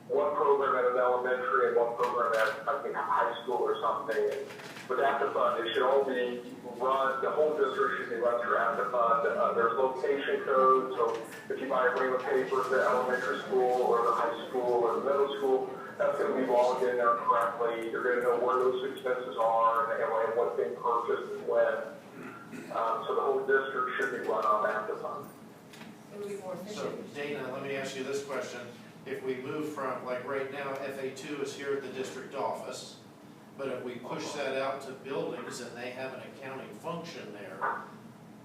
S5: one program at an elementary and one program at, I think, a high school or something. And with Aptifund, it should all be run, the whole district should be run through Aptifund. There's location codes, so if you buy a ream of paper at the elementary school or the high school or the middle school, that's going to be logged in there correctly. You're going to know where those expenses are and what's being purchased and when. So the whole district should be run on Aptifund.
S8: It would be more
S3: So
S8: efficient.
S3: Dana, let me ask you this question. If we move from, like right now, FA2 is here at the district office, but if we push that out to buildings and they have an accounting function there,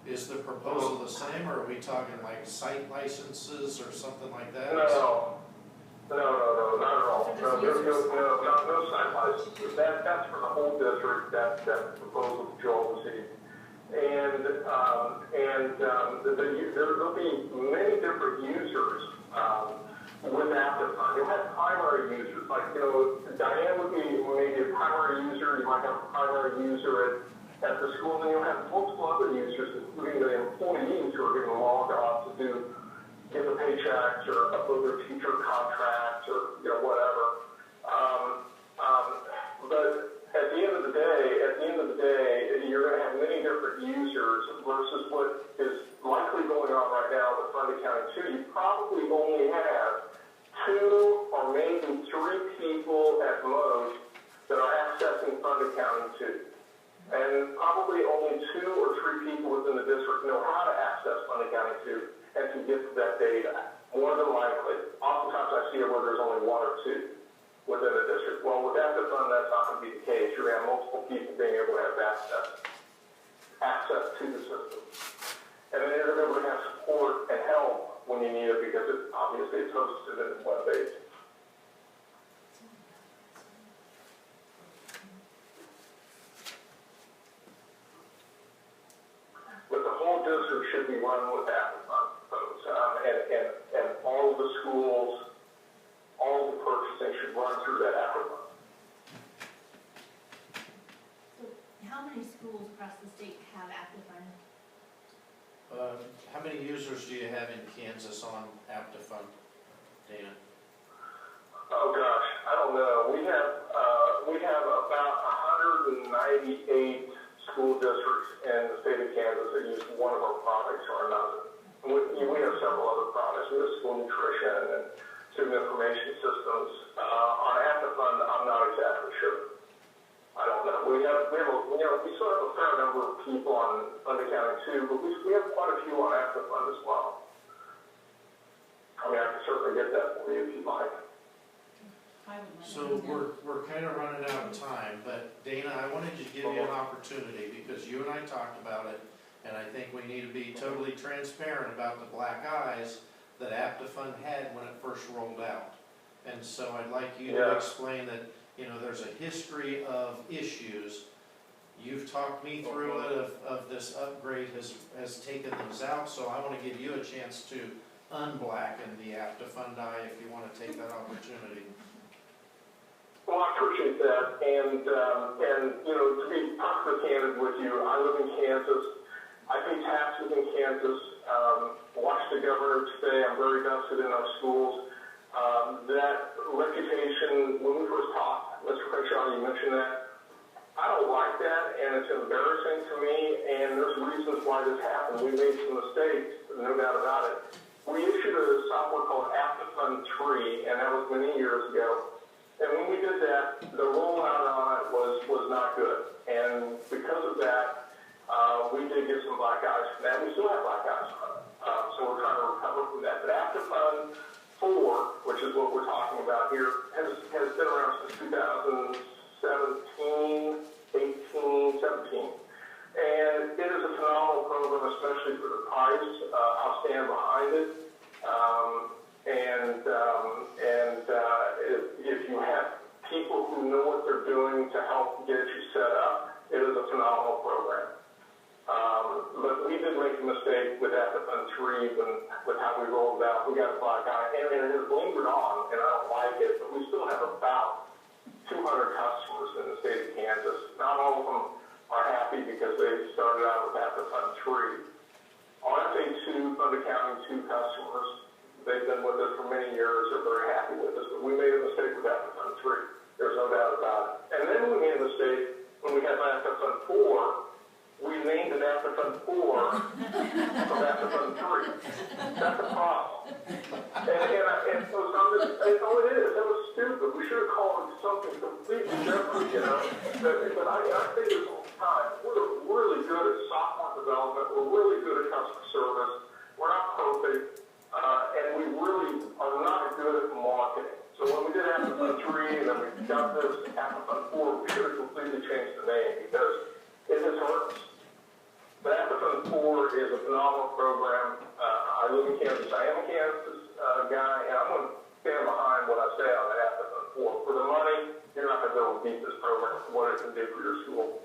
S3: is the proposal the same, or are we talking like site licenses or something like that?
S5: No, not at all. No site licenses. That's for the whole district. That's the proposal that Joel received. And there'll be many different users with Aptifund. You'll have primary users, like, Diane would be maybe a primary user. You might have a primary user at the school, and you'll have multiple other users, including the employees who are going to log on to give the paychecks or upload their teacher contracts or whatever. But at the end of the day, you're going to have many different users versus what is likely going on right now with Fund Accounting 2. You probably only have 2 or maybe 3 people at most that are accessing Fund Accounting 2. And probably only 2 or 3 people within the district know how to access Fund Accounting 2 and to get to that data. More than likely. Oftentimes I see it where there's only 1 or 2 within the district. Well, with Aptifund, that's not going to be the case. You're going to have multiple people being able to have access to the system. And then you're going to be able to have support and help when you need it because obviously it's hosted and it's web-based. But the whole district should be run with Aptifund, folks. And all of the schools, all of the purchasing should run through that Aptifund.
S1: So how many schools across the state have Aptifund?
S3: How many users do you have in Kansas on Aptifund, Dana?
S5: Oh gosh, I don't know. We have about 198 school districts in the state of Kansas that use one of our products or another. We have several other products. We have school nutrition and student information systems. On Aptifund, I'm not exactly sure. I don't know. We still have a fair number of people on Fund Accounting 2, but we have quite a few on Aptifund as well. I mean, I can certainly get that for you if you like.
S3: So we're kind of running out of time, but Dana, I wanted to give you an opportunity because you and I talked about it, and I think we need to be totally transparent about the black eyes that Aptifund had when it first rolled out. And so I'd like you to explain that, there's a history of issues You've talked me through it of this upgrade has taken those out, so I want to give you a chance to unblacken the APTA Fund if you want to take that opportunity.
S5: Well, I appreciate that, and to be perfectly candid with you, I live in Kansas. I pay taxes in Kansas. Watch the governor today. I'm very vested in our schools. That reputation, when we first talked, Mr. Crenshaw, you mentioned that. I don't like that, and it's embarrassing to me, and there's reasons why this happened. We made some mistakes, no doubt about it. We issued a software called APTA Fund 3, and that was many years ago. And when we did that, the rollout on it was not good. And because of that, we did get some black eyes from that. We still have black eyes from it. So we're trying to recover from that. But APTA Fund 4, which is what we're talking about here, has been around since 2017, 18, 17. And it is a phenomenal program, especially for the price. I'll stand behind it. If you have people who know what they're doing to help get you set up, it is a phenomenal program. But we did make a mistake with APTA Fund 3 with how we rolled it out. We got a black eye, and it has lingered on, and I don't like it, but we still have about 200 customers in the state of Kansas. Not all of them are happy because they started out with APTA Fund 3. Our FA2 Fund Accounting 2 customers, they've been with us for many years, they're very happy with us, but we made a mistake with APTA Fund 3. There's no doubt about it. And then we made a mistake when we had APTA Fund 4. We named it APTA Fund 4 from APTA Fund 3. That's a problem. And so it is. That was stupid. We should have called it something completely different, you know. But I say this all the time. We're really good at software development. We're really good at customer service. We're not perfect. And we really are not good at marketing. So when we did APTA Fund 3 and then we got this APTA Fund 4, we should have completely changed the name because it has hurt us. But APTA Fund 4 is a phenomenal program. I live in Kansas. I am a Kansas guy, and I'm going to stand behind what I say on the APTA Fund 4. For the money, you're not going to be able to beat this program for what it can do for your school.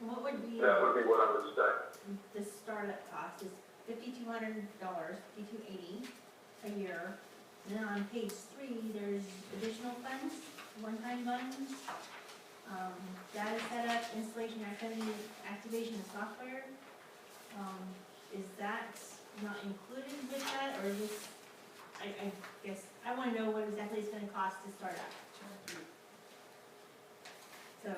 S1: What would be?
S5: That would be what I would say.
S1: The startup cost is $5,200, $5,280 a year. And then on page 3, there's additional funds, one-time funds, data setup, installation, activation of software. Is that not included with that, or is this? I guess I want to know what exactly it's going to cost to start up. So,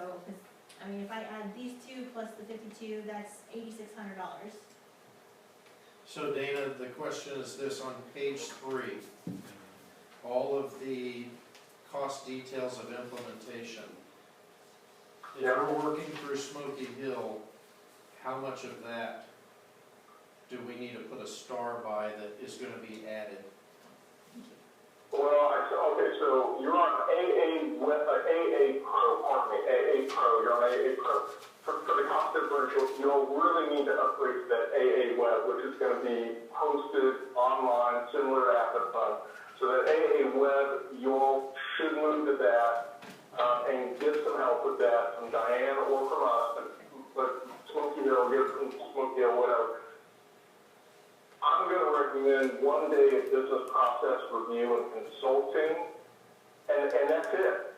S1: I mean, if I add these two plus the 52, that's $8,600.
S3: So Dana, the question is this: on page 3, all of the cost details of implementation. If we're working through Smoky Hill, how much of that do we need to put a star by that is going to be added?
S5: Well, okay, so you're on AA Pro, you're on AA Pro. For the cost differential, you'll really need to upgrade to that AA Web, which is going to be hosted online, similar to APTA Fund. So that AA Web, you all should move to that and get some help with that from Diane or from us, but Smoky Hill, get from Smoky Hill, whatever. I'm going to recommend 1 day of business process review and consulting, and that's it.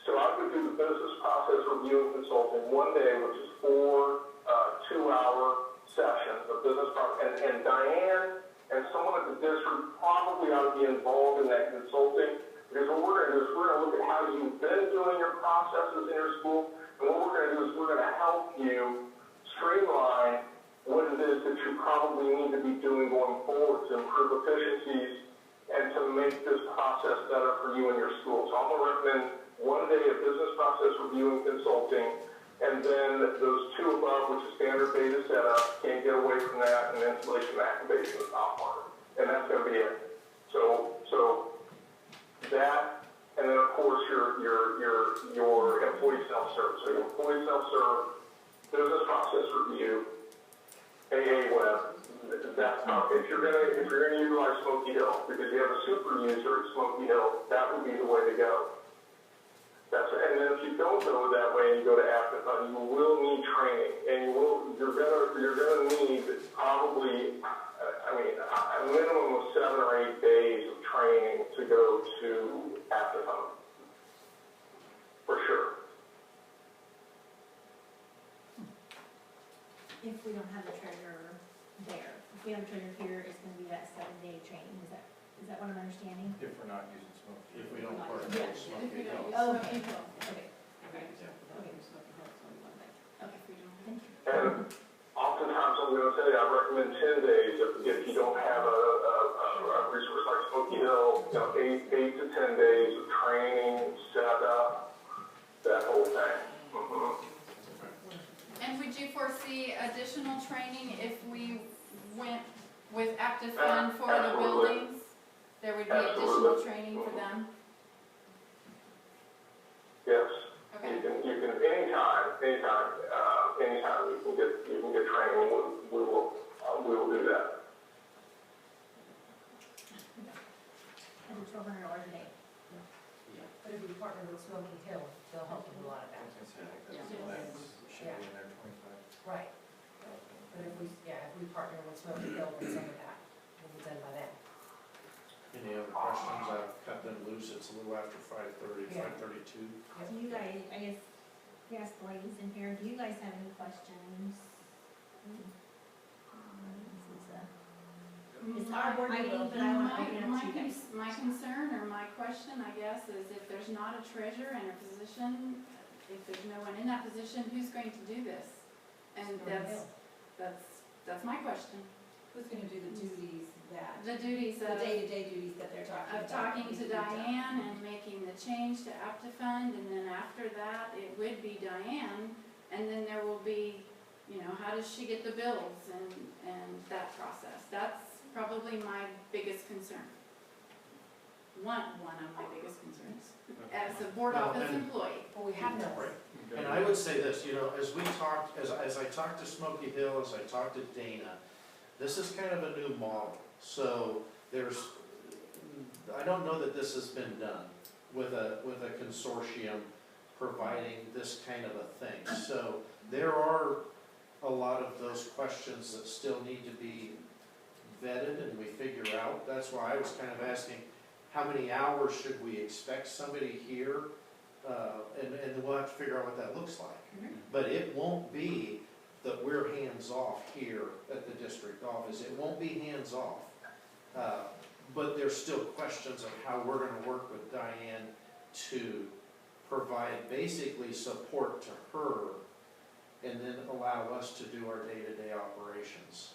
S5: So I would do the business process review and consulting 1 day, which is 4 2-hour sessions of business process. And Diane and someone at the district probably ought to be involved in that consulting, because what we're going to do is we're going to look at how you've been doing your processes in your school, and what we're going to do is we're going to help you streamline what it is that you probably need to be doing going forward to improve efficiencies and to make this process better for you and your school. So I'm going to recommend 1 day of business process review and consulting, and then those 2 above, which is standard beta setup, can't get away from that, and installation and activation is not part. And that's going to be it. So that, and then of course your employee self-serve. So your employee self-serve, business process review, AA Web. That's not, if you're gonna utilize Smoky Hill, because you have a super user at Smoky Hill, that would be the way to go. And then if you don't go that way and you go to active fund, you will need training, and you're gonna need probably, a minimum of 7 or 8 days of training to go to active fund, for sure.
S1: If we don't have the treasurer there, if we have a treasurer here, it's gonna be that 7-day training, is that what I'm understanding?
S3: If we're not using Smoky. If we don't partner
S1: Yeah.
S3: with Smoky Hill.
S1: Oh, okay, okay, okay, thank you.
S5: And oftentimes, I'm going to say, I recommend 10 days if you don't have a resource like Smoky Hill, 8 to 10 days of training, setup, that whole thing. Mm-hmm.
S9: And would you foresee additional training if we went with active fund for the
S5: Absolutely.
S9: buildings? There would be additional training for them?
S5: Yes.
S9: Okay.
S5: You can anytime you can get training. We will do that.
S1: And it's $1,200 a day.
S8: But if we partner with Smoky Hill, they'll help with a lot of that. Right. But if we partner with Smoky Hill, then some of that will be done by them.
S3: Any other questions? I've cut them loose. It's a little after 5:30,
S8: Yeah.
S3: 5:32.
S1: Do you guys, I guess, yes, the ladies in here, do you guys have any questions? It's our board meeting, but I want to open it up to you guys.
S9: My concern or my question, I guess, is if there's not a treasurer in a position, if there's no one in that position, who's going to do this? And that's my question.
S8: Who's gonna do the duties that,
S9: The duties
S8: the
S9: of
S8: day-to-day duties that they're talking about?
S9: of talking
S8: need
S9: to
S8: be done?
S9: Diane and making the change to Aptifund, and then after that, it would be Diane, and then there will be, how does she get the bills and that process? That's probably my biggest concern. One of my biggest concerns, as a board
S3: Well,
S9: office
S3: and-
S9: employee.
S8: Well, we have no.
S3: Right. And I would say this, as we talked, as I talked to Smoky Hill, as I talked to Dana, this is kind of a new model. So I don't know that this has been done with a consortium providing this kind of a thing. So there are a lot of those questions that still need to be vetted and we figure out. That's why I was kind of asking, how many hours should we expect somebody here? And we'll have to figure out what that looks like. But it won't be that we're hands-off here at the district office. It won't be hands-off. But there's still questions of how we're gonna work with Diane to provide basically support to her and then allow us to do our day-to-day operations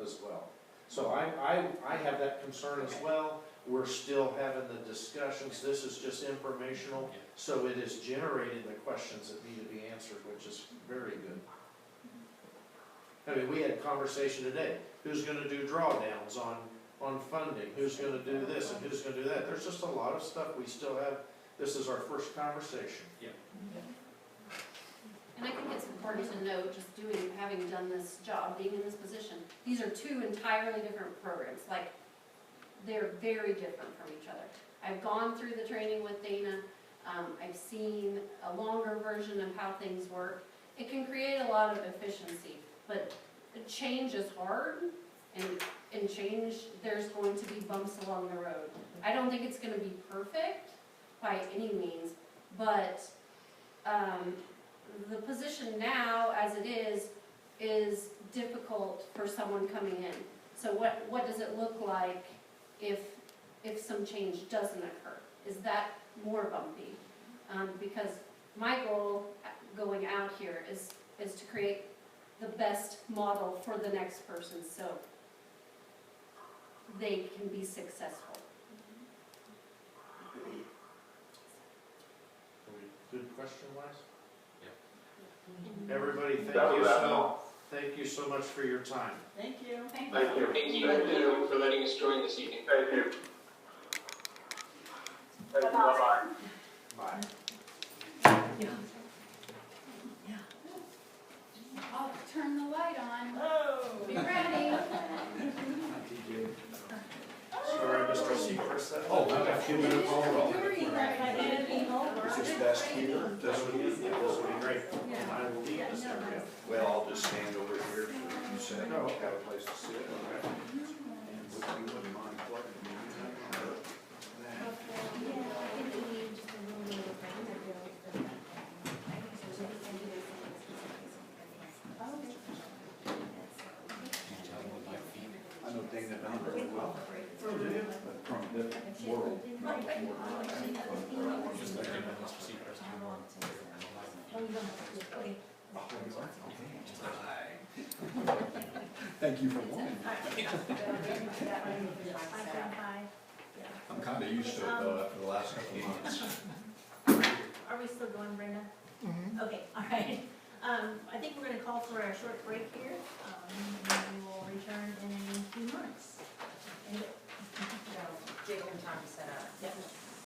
S3: as well. So I have that concern as well. We're still having the discussions. This is just informational, so it is generating the questions that need to be answered, which is very good. I mean, we had conversation today. Who's gonna do drawdowns on funding? Who's gonna do this and who's gonna do that? There's just a lot of stuff we still have. This is our first conversation.
S10: And I think it's important to know, just having done this job, being in this position, these are two entirely different programs. Like, they're very different from each other. I've gone through the training with Dana. I've seen a longer version of how things work. It can create a lot of efficiency, but change is hard, and change, there's going to be bumps along the road. I don't think it's going to be perfect by any means, but the position now, as it is difficult for someone coming in. So what does it look like if some change doesn't occur? Is that more bumpy? Because my goal going out here is to create the best model for the next person so they can be successful.
S3: Good question, Wes?
S7: Yeah.
S3: Everybody, thank you so much for your time.
S1: Thank you.
S9: Thank
S5: Thank you.
S4: Thank you, everyone, for letting us join this evening.
S5: Thank you. Thank you. Bye-bye.
S3: Bye.
S9: I'll turn the light on.
S1: Oh.
S9: Be ready.
S3: Sorry, Mr. Secret. Chris.
S11: Oh, I got 2 minutes overall.
S3: Is this best here? This would be great.
S11: Yeah.
S3: I will leave this area.
S11: Well, I'll just stand over here so you said you have a place to sit. And would you wouldn't mind plugging me in? I know Dana Dunn very well. From a different world.
S7: Just like everyone wants to see Chris
S11: Thank you for warning me. I'm kind of used to it though after the last couple of months.
S1: Are we still going, Brenda? Okay, all right. I think we're gonna call for a short break here, and then we will return in a few months.
S8: Give them time to set up.
S1: Yep.